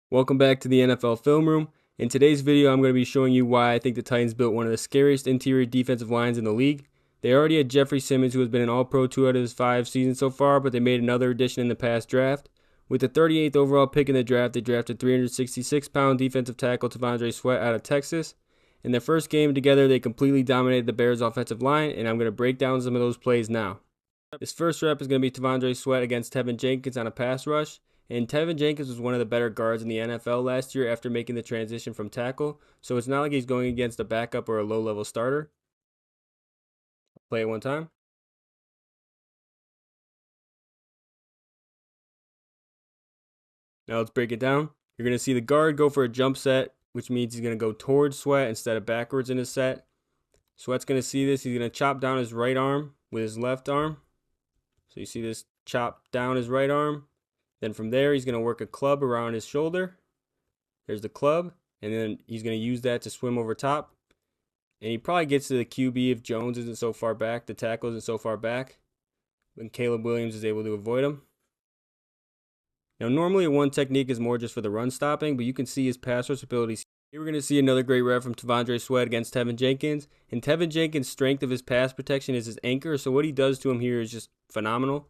Welcome back to the NFL Film Room. In today's video, I'm going to be showing you why I think the Titans built one of the scariest interior defensive lines in the league. They already had Jeffery Simmons, who has been an All-Pro 2 out of his 5 seasons so far, but they made another addition in the past draft. With the 38th overall pick in the draft, they drafted 366-pound defensive tackle Tandre Sweat out of Texas. In their first game together, they completely dominated the Bears' offensive line, and I'm going to break down some of those plays now. This first rep is going to be Tandre Sweat against Tevin Jenkins on a pass rush. And Tevin Jenkins was one of the better guards in the NFL last year after making the transition from tackle, so it's not like he's going against a backup or a low-level starter. Play it one time. Now let's break it down. You're going to see the guard go for a jump set, which means he's going to go towards Sweat instead of backwards in his set. Sweat's going to see this. He's going to chop down his right arm with his left arm. So you see this chop down his right arm. Then from there, he's going to work a club around his shoulder. There's the club. And then he's going to use that to swim over top. And he probably gets to the QB if Jones isn't so far back. The tackle isn't so far back. When Caleb Williams is able to avoid him. Now, normally one technique is more just for the run stopping, but you can see his pass rush abilities. Here we're going to see another great rep from Tandre Sweat against Tevin Jenkins. And Tevin Jenkins' strength of his pass protection is his anchor. So what he does to him here is just phenomenal.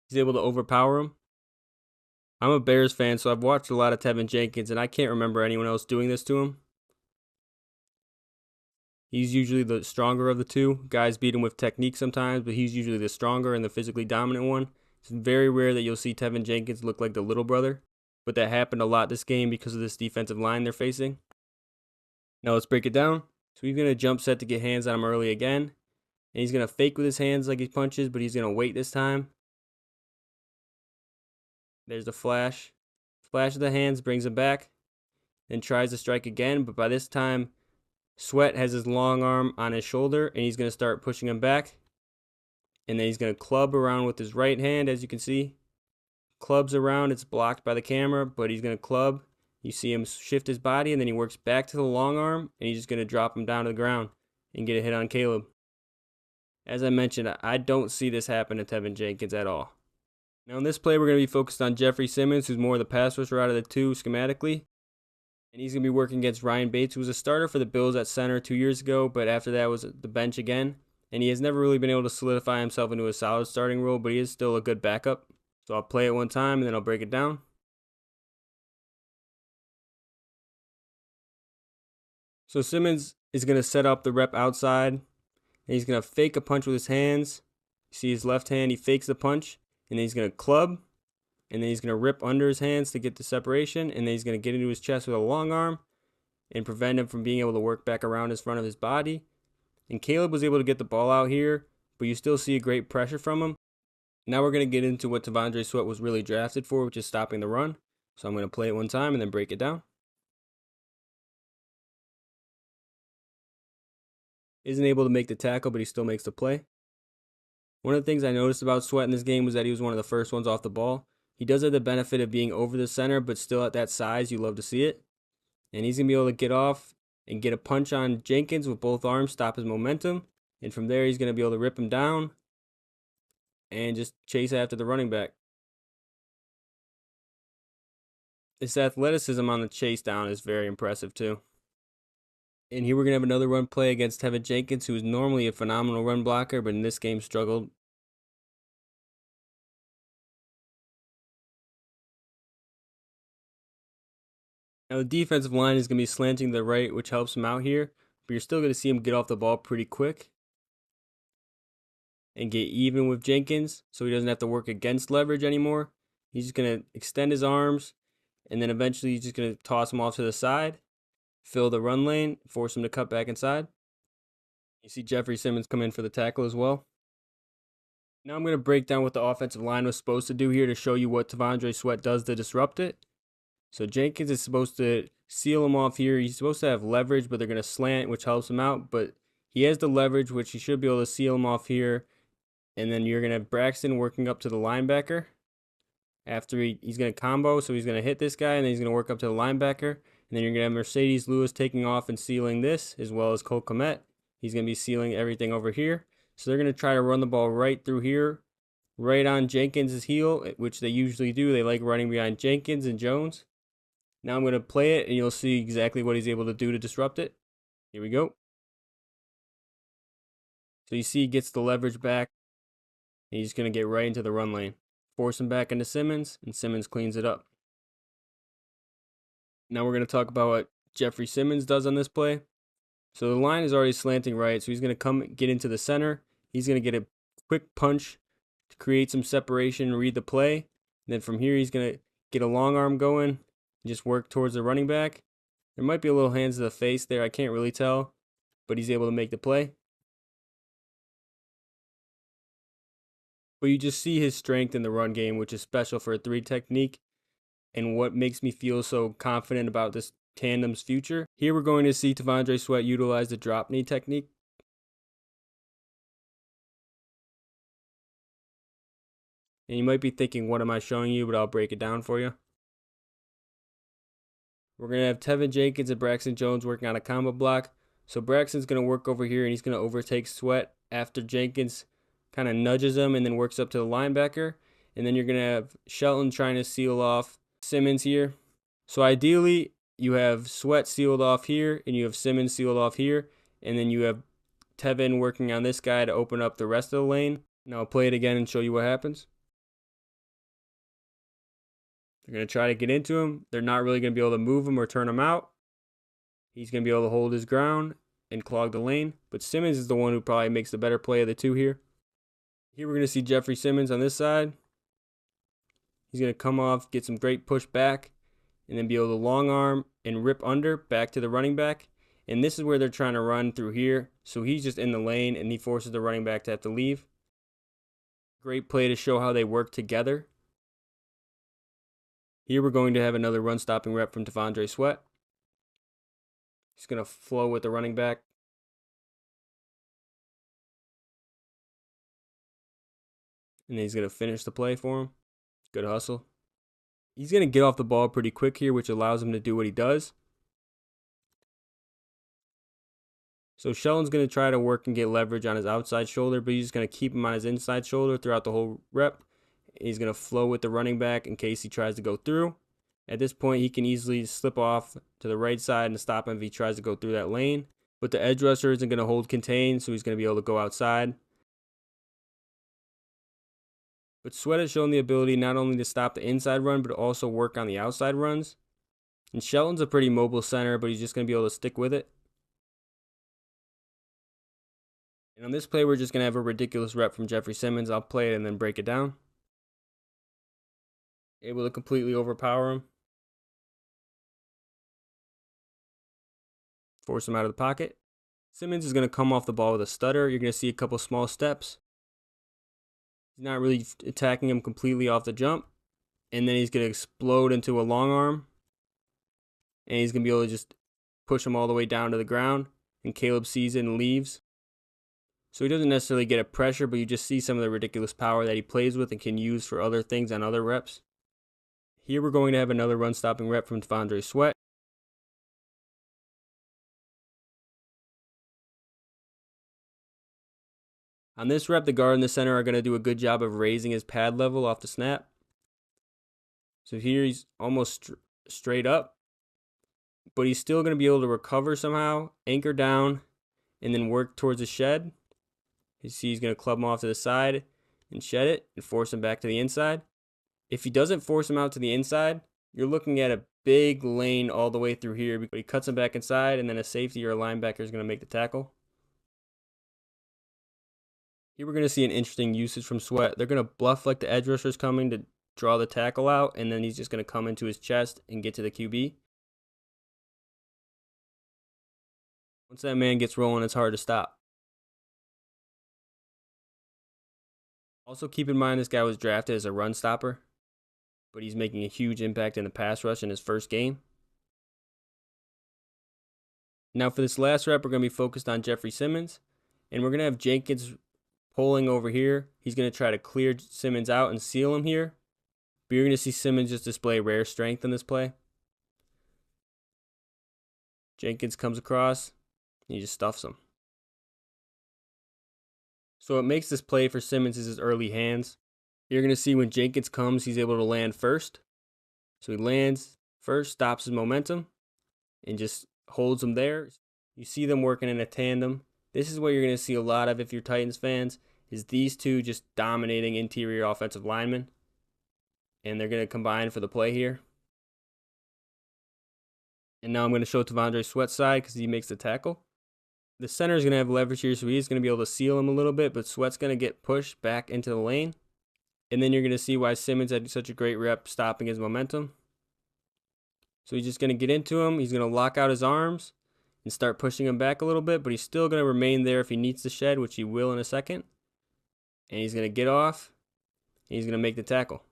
He's able to overpower him. I'm a Bears fan, so I've watched a lot of Tevin Jenkins, and I can't remember anyone else doing this to him. He's usually the stronger of the two. Guys beat him with technique sometimes, but he's usually the stronger and the physically dominant one. It's very rare that you'll see Tevin Jenkins look like the little brother, but that happened a lot this game because of this defensive line they're facing. Now let's break it down. So he's going to jump set to get hands on him early again, and he's going to fake with his hands like he punches, but he's going to wait this time. There's the flash. Flash of the hands brings him back. Then tries to strike again, but by this time, Sweat has his long arm on his shoulder, and he's going to start pushing him back. And then he's going to club around with his right hand, as you can see. Clubs around. It's blocked by the camera, but he's going to club. You see him shift his body, and then he works back to the long arm, and he's just going to drop him down to the ground and get a hit on Caleb. As I mentioned, I don't see this happen to Tevin Jenkins at all. Now in this play, we're going to be focused on Jeffery Simmons, who's more the pass rusher out of the two schematically. And he's going to be working against Ryan Bates, who was a starter for the Bills at center 2 years ago, but after that was the bench again. And he has never really been able to solidify himself into a solid starting role, but he is still a good backup. So I'll play it one time, and then I'll break it down. So Simmons is going to set up the rep outside, and he's going to fake a punch with his hands. You see his left hand, he fakes the punch. And then he's going to club, and then he's going to rip under his hands to get the separation, and then he's going to get into his chest with a long arm and prevent him from being able to work back around his front of his body. And Caleb was able to get the ball out here, but you still see a great pressure from him. Now we're going to get into what Tandre Sweat was really drafted for, which is stopping the run. So I'm going to play it one time and then break it down. Isn't able to make the tackle, but he still makes the play. One of the things I noticed about Sweat in this game was that he was one of the first ones off the ball. He does have the benefit of being over the center, but still at that size, you love to see it. And he's going to be able to get off and get a punch on Jenkins with both arms, stop his momentum. And from there, he's going to be able to rip him down and just chase after the running back. His athleticism on the chase down is very impressive too. And here we're going to have another run play against Tevin Jenkins, who is normally a phenomenal run blocker, but in this game struggled. Now the defensive line is going to be slanting to the right, which helps him out here. But you're still going to see him get off the ball pretty quick and get even with Jenkins, so he doesn't have to work against leverage anymore. He's just going to extend his arms, and then eventually he's just going to toss him off to the side, fill the run lane, force him to cut back inside. You see Jeffery Simmons come in for the tackle as well. Now I'm going to break down what the offensive line was supposed to do here to show you what Tandre Sweat does to disrupt it. So Jenkins is supposed to seal him off here. He's supposed to have leverage, but they're going to slant, which helps him out. But he has the leverage, which he should be able to seal him off here. And then you're going to have Braxton working up to the linebacker. After he's going to combo, so he's going to hit this guy, and then he's going to work up to the linebacker. And then you're going to have Mercedes Lewis taking off and sealing this, as well as Cole Kmet. He's going to be sealing everything over here. So they're going to try to run the ball right through here right on Jenkins' heel, which they usually do. They like running behind Jenkins and Jones. Now I'm going to play it, and you'll see exactly what he's able to do to disrupt it. Here we go. So you see he gets the leverage back. And he's going to get right into the run lane. Force him back into Simmons, and Simmons cleans it up. Now we're going to talk about what Jeffery Simmons does on this play. So the line is already slanting right, so he's going to come get into the center. He's going to get a quick punch to create some separation and read the play. And then from here, he's going to get a long arm going and just work towards the running back. There might be a little hands to the face there. I can't really tell, but he's able to make the play. But you just see his strength in the run game, which is special for a 3 technique, and what makes me feel so confident about this tandem's future. Here we're going to see Tandre Sweat utilize the drop knee technique. And you might be thinking, what am I showing you? But I'll break it down for you. We're going to have Tevin Jenkins and Braxton Jones working on a combo block. So Braxton's going to work over here, and he's going to overtake Sweat after Jenkins kind of nudges him and then works up to the linebacker. And then you're going to have Shelton trying to seal off Simmons here. So ideally, you have Sweat sealed off here, and you have Simmons sealed off here. And then you have Tevin working on this guy to open up the rest of the lane. Now I'll play it again and show you what happens. They're going to try to get into him. They're not really going to be able to move him or turn him out. He's going to be able to hold his ground and clog the lane. But Simmons is the one who probably makes the better play of the two here. Here we're going to see Jeffery Simmons on this side. He's going to come off, get some great push back, and then be able to long arm and rip under back to the running back. And this is where they're trying to run through here. So he's just in the lane, and he forces the running back to have to leave. Great play to show how they work together. Here we're going to have another run-stopping rep from Tandre Sweat. He's going to flow with the running back. And then he's going to finish the play for him. Good hustle. He's going to get off the ball pretty quick here, which allows him to do what he does. So Shelton's going to try to work and get leverage on his outside shoulder, but he's just going to keep him on his inside shoulder throughout the whole rep. He's going to flow with the running back in case he tries to go through. At this point, he can easily slip off to the right side and stop him if he tries to go through that lane. But the edge rusher isn't going to hold contain, so he's going to be able to go outside. But Sweat has shown the ability not only to stop the inside run, but also work on the outside runs. And Shelton's a pretty mobile center, but he's just going to be able to stick with it. And on this play, we're just going to have a ridiculous rep from Jeffery Simmons. I'll play it and then break it down. Able to completely overpower him. Force him out of the pocket. Simmons is going to come off the ball with a stutter. You're going to see a couple small steps. He's not really attacking him completely off the jump. And then he's going to explode into a long arm. And he's going to be able to just push him all the way down to the ground. And Caleb sees it and leaves. So he doesn't necessarily get a pressure, but you just see some of the ridiculous power that he plays with and can use for other things on other reps. Here we're going to have another run-stopping rep from Tandre Sweat. On this rep, the guard and the center are going to do a good job of raising his pad level off the snap. So here he's almost straight up, but he's still going to be able to recover somehow, anchor down, and then work towards the shed. You see he's going to club him off to the side and shed it and force him back to the inside. If he doesn't force him out to the inside, you're looking at a big lane all the way through here, but he cuts him back inside, and then a safety or a linebacker is going to make the tackle. Here we're going to see an interesting usage from Sweat. They're going to bluff like the edge rusher is coming to draw the tackle out, and then he's just going to come into his chest and get to the QB. Once that man gets rolling, it's hard to stop. Also keep in mind this guy was drafted as a run stopper, but he's making a huge impact in the pass rush in his first game. Now for this last rep, we're going to be focused on Jeffery Simmons, and we're going to have Jenkins pulling over here. He's going to try to clear Simmons out and seal him here. But you're going to see Simmons just display rare strength in this play. Jenkins comes across, and he just stuffs him. So what makes this play for Simmons is his early hands. You're going to see when Jenkins comes, he's able to land first. So he lands first, stops his momentum, and just holds him there. You see them working in a tandem. This is what you're going to see a lot of if you're Titans fans, is these two just dominating interior offensive linemen. And they're going to combine for the play here. And now I'm going to show Tandre Sweat's side because he makes the tackle. The center is going to have leverage here, so he's going to be able to seal him a little bit, but Sweat's going to get pushed back into the lane. And then you're going to see why Simmons had such a great rep stopping his momentum. So he's just going to get into him. He's going to lock out his arms and start pushing him back a little bit, but he's still going to remain there if he needs to shed, which he will in a second. And he's going to get off, and he's going to make the tackle.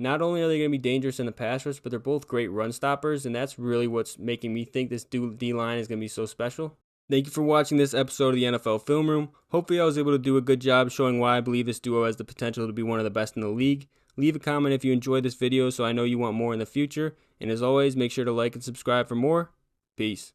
Not only are they going to be dangerous in the pass rush, but they're both great run stoppers, and that's really what's making me think this D-line is going to be so special. Thank you for watching this episode of the NFL Film Room. Hopefully I was able to do a good job showing why I believe this duo has the potential to be one of the best in the league. Leave a comment if you enjoyed this video so I know you want more in the future. And as always, make sure to like and subscribe for more. Peace.